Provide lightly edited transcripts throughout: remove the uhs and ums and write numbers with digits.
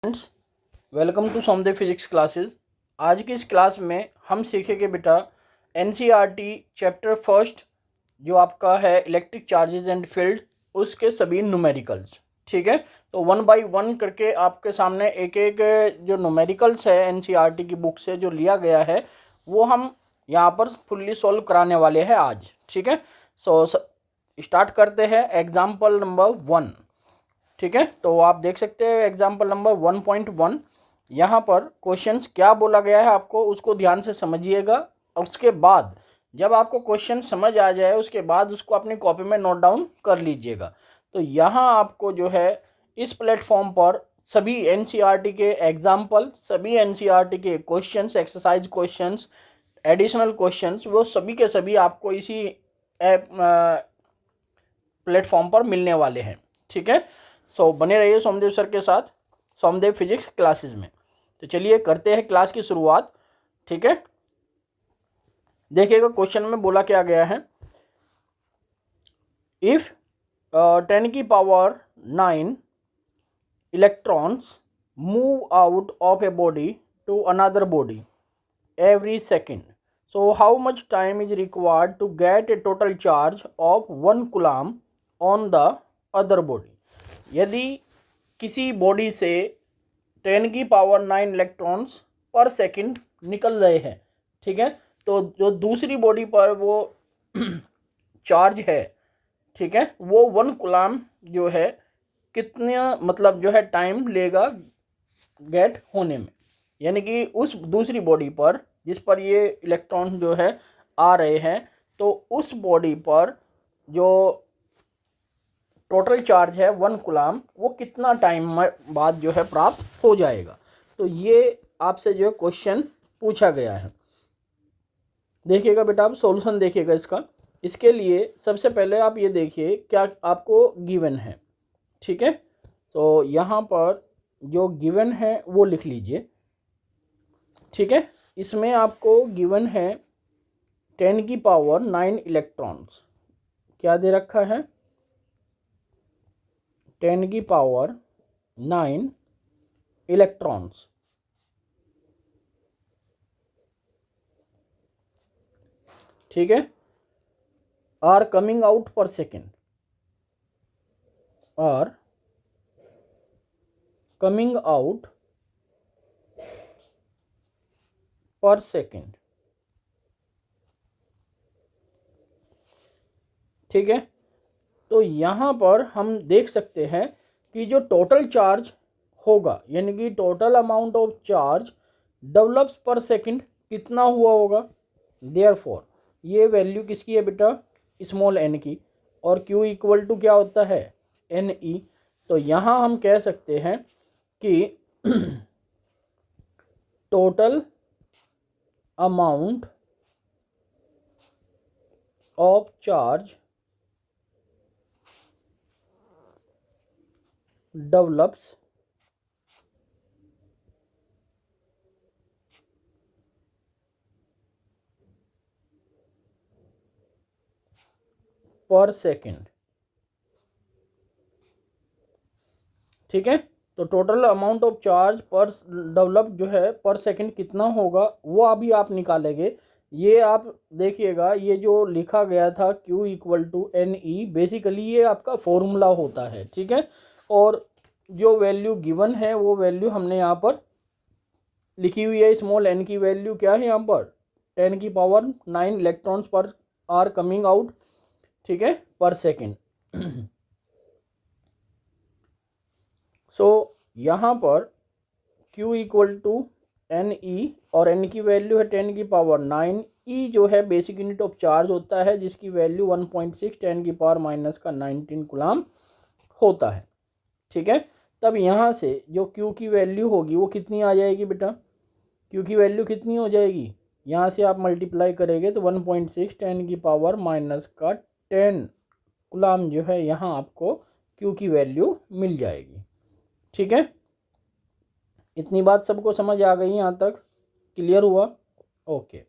Friends, welcome to Somdev physics classes. आज की इस क्लास में हम सीखेंगे बेटा एनसीईआरटी चैप्टर फर्स्ट जो आपका है इलेक्ट्रिक चार्जेस एंड फील्ड, उसके सभी न्यूमेरिकल्स। ठीक है, तो वन बाय वन करके आपके सामने एक एक जो न्यूमेरिकल्स है एनसीईआरटी की बुक से जो लिया गया है वो हम यहाँ पर फुल्ली सॉल्व कराने वाले हैं आज। ठीक है, सो स्टार्ट करते हैं एग्जाम्पल नंबर 1। ठीक है, तो आप देख सकते हैं एग्जाम्पल नंबर 1.1। यहाँ पर क्वेश्चंस क्या बोला गया है आपको उसको ध्यान से समझिएगा। उसके बाद जब आपको क्वेश्चन समझ आ जाए उसके बाद उसको अपनी कॉपी में नोट डाउन कर लीजिएगा। तो यहाँ आपको जो है इस प्लेटफॉर्म पर सभी एनसीईआरटी के एग्जाम्पल, सभी एनसीईआरटी के questions, exercise questions, additional questions, वो सभी के सभी आपको इसी ऐप प्लेटफॉर्म पर मिलने वाले हैं। ठीक है, सो बने रहिए सोमदेव सर के साथ सोमदेव फिजिक्स क्लासेस में। तो चलिए करते हैं क्लास की शुरुआत। ठीक है, देखिएगा क्वेश्चन में बोला क्या गया है। इफ 10 की power 9 electrons move out of a body to another body every second, so how much time is required to get a total charge of 1 coulomb on the other body। यदि किसी body से 10 की power 9 electrons पर second निकल रहे हैं, ठीक है, तो जो दूसरी बॉडी पर वो चार्ज है, ठीक है, वो 1 कूलम्ब जो है कितना मतलब जो है टाइम लेगा गेट होने में। यानी कि उस दूसरी बॉडी पर जिस पर ये इलेक्ट्रॉन जो है आ रहे हैं, तो उस बॉडी पर जो टोटल चार्ज है 1 कूलम्ब वो कितना टाइम बाद जो है प्राप्त हो जाएगा। तो ये आपसे जो क्वेश्चन पूछा गया है। देखिएगा बेटा, आप सॉल्यूशन देखिएगा इसका। इसके लिए सबसे पहले आप ये देखिए क्या आपको गिवन है। ठीक है, तो यहाँ पर जो गिवन है वो लिख लीजिए। ठीक है, इसमें आपको गिवन है 10 की पावर 9 इलेक्ट्रॉन्स। क्या दे रखा है? 10 की पावर 9 इलेक्ट्रॉन्स। ठीक है, आर कमिंग आउट पर सेकेंड, आर कमिंग आउट पर सेकेंड। ठीक है, तो यहाँ पर हम देख सकते हैं कि जो टोटल चार्ज होगा यानी कि total amount of charge develops पर सेकंड कितना हुआ होगा। देयरफॉर ये वैल्यू किसकी है बेटा? स्मॉल एन की, और Q इक्वल टू क्या होता है? NE। तो यहाँ हम कह सकते हैं कि total amount of charge develops पर सेकेंड। ठीक है, तो टोटल अमाउंट ऑफ चार्ज पर डेवलप जो है पर सेकेंड कितना होगा वो अभी आप निकालेंगे। ये आप देखिएगा, ये जो लिखा गया था Q equal to NE, basically ये आपका फॉर्मूला होता है। ठीक है, और जो वैल्यू गिवन है वो वैल्यू हमने यहाँ पर लिखी हुई है। स्मॉल n की वैल्यू क्या है यहाँ पर? 10 की पावर 9 इलेक्ट्रॉन्स पर आर कमिंग आउट, ठीक है, पर सेकेंड। सो यहाँ पर Q इक्वल टू NE और N की वैल्यू है 10 की पावर 9। E जो है बेसिक यूनिट ऑफ चार्ज होता है जिसकी वैल्यू 1.6 10 की पावर माइनस का 19 कूलम्ब होता है। ठीक है, तब यहाँ से जो Q की वैल्यू होगी वो कितनी आ जाएगी बेटा? Q की वैल्यू कितनी हो जाएगी? यहाँ से आप मल्टीप्लाई करेंगे तो 1.6 10 की पावर माइनस का 10 कूलम्ब जो है यहाँ आपको Q की वैल्यू मिल जाएगी। ठीक है, इतनी बात सबको समझ आ गई? यहाँ तक क्लियर हुआ? ओके।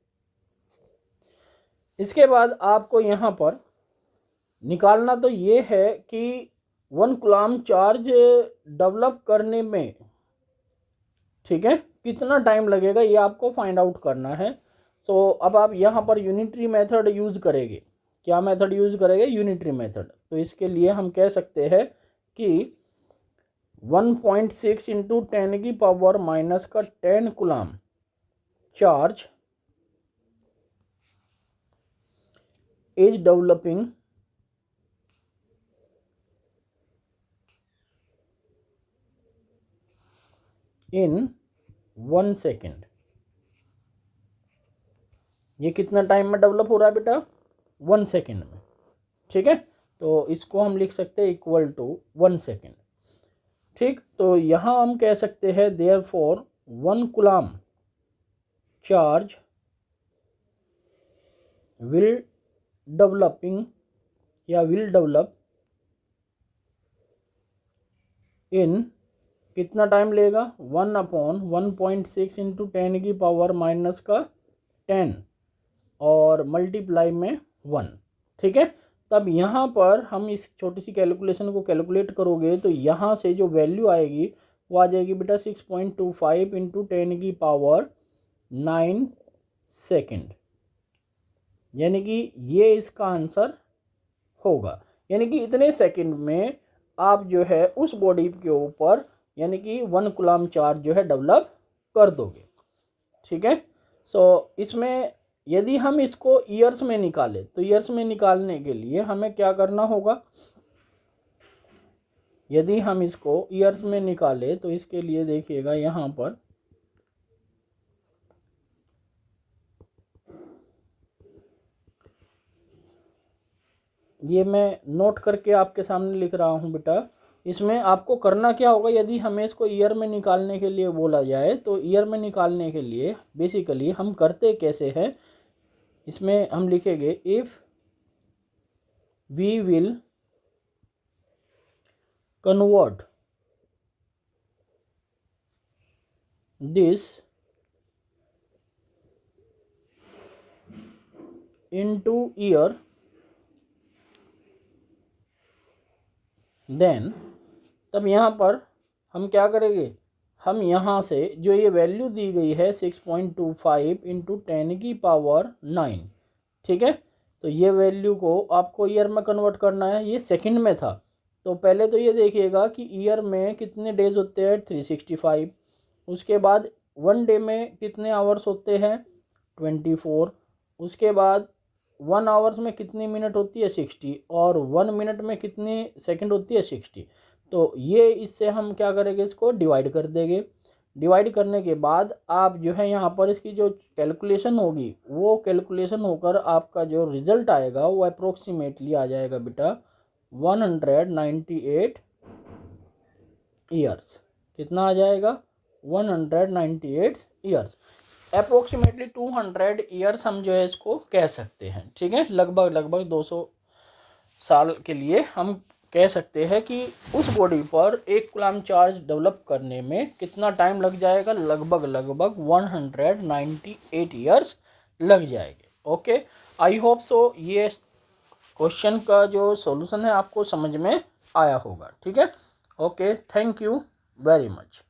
इसके बाद आपको यहाँ पर निकालना तो ये है कि 1 कूलम्ब चार्ज डेवलप करने में ठीक है, कितना टाइम लगेगा ये आपको फाइंड आउट करना है। सो अब आप यहाँ पर यूनिटरी मेथड यूज़ करेंगे। क्या मेथड यूज़ करेंगे? Unitary method. तो इसके लिए हम कह सकते हैं कि 1.6 इंटू 10⁻⁻ का 10 coulomb charge is developing in 1 second. ये कितना टाइम में डेवलप हो रहा है बेटा? 1 सेकेंड में। ठीक है, तो इसको हम लिख सकते हैं इक्वल टू 1 सेकेंड। ठीक, तो यहाँ हम कह सकते हैं therefore 1 coulomb charge will developing या विल डेवलप इन कितना टाइम लेगा? 1/1.6 इंटू 10⁻⁻ का 10 और मल्टीप्लाई में 1। ठीक है, तब यहाँ पर हम इस छोटी सी कैलकुलेशन को कैलकुलेट करोगे तो यहाँ से जो वैल्यू आएगी वो आ जाएगी बेटा 6.25 इंटू 10⁻9 सेकेंड। यानी कि ये इसका आंसर होगा। यानी कि इतने सेकंड में आप जो है उस बॉडी के ऊपर यानी कि 1 कूलम चार्ज जो है डेवलप कर दोगे। ठीक है, सो इसमें यदि हम इसको ईयर्स में निकालें तो ईयर्स में निकालने के लिए हमें क्या करना होगा? यदि हम इसको ईयर्स में निकालें तो इसके लिए देखिएगा यहाँ पर ये मैं नोट करके आपके सामने लिख रहा हूँ बेटा। इसमें आपको करना क्या होगा? यदि हमें इसको ईयर में निकालने के लिए बोला जाए तो ईयर में निकालने के लिए बेसिकली हम करते कैसे हैं, इसमें हम लिखेंगे if we will convert this into year then, तब यहाँ पर हम क्या करेंगे? हम यहाँ से जो ये वैल्यू दी गई है 6.25 इंटू 10⁻9, ठीक है, तो ये वैल्यू को आपको ईयर में कन्वर्ट करना है। ये सेकंड में था, तो पहले तो ये देखिएगा कि ईयर में कितने डेज होते हैं? 365। उसके बाद 1 डे में कितने आवर्स होते हैं? 24। उसके बाद 1 आवर्स में कितनी मिनट होती है? 60। और 1 मिनट में कितनी सेकंड होती है? 60। तो ये इससे हम क्या करेंगे? इसको डिवाइड कर देंगे। डिवाइड करने के बाद आप जो है यहाँ पर इसकी जो कैलकुलेशन होगी वो कैलकुलेशन होकर आपका जो रिजल्ट आएगा वो अप्रोक्सीमेटली आ जाएगा बेटा 198 ईयर्स। कितना आ जाएगा? 198 ईयर्स। अप्रोक्सीमेटली 200 ईयर्स हम जो है इसको कह सकते हैं। ठीक है, लगभग 200 साल के लिए हम कह सकते हैं कि उस बॉडी पर 1 कूलम चार्ज डेवलप करने में कितना टाइम लग जाएगा? लगभग 198 ईयर्स लग जाएंगे। ओके, आई होप सो ये क्वेश्चन का जो सॉल्यूशन है आपको समझ में आया होगा। ठीक है, okay, thank you very much.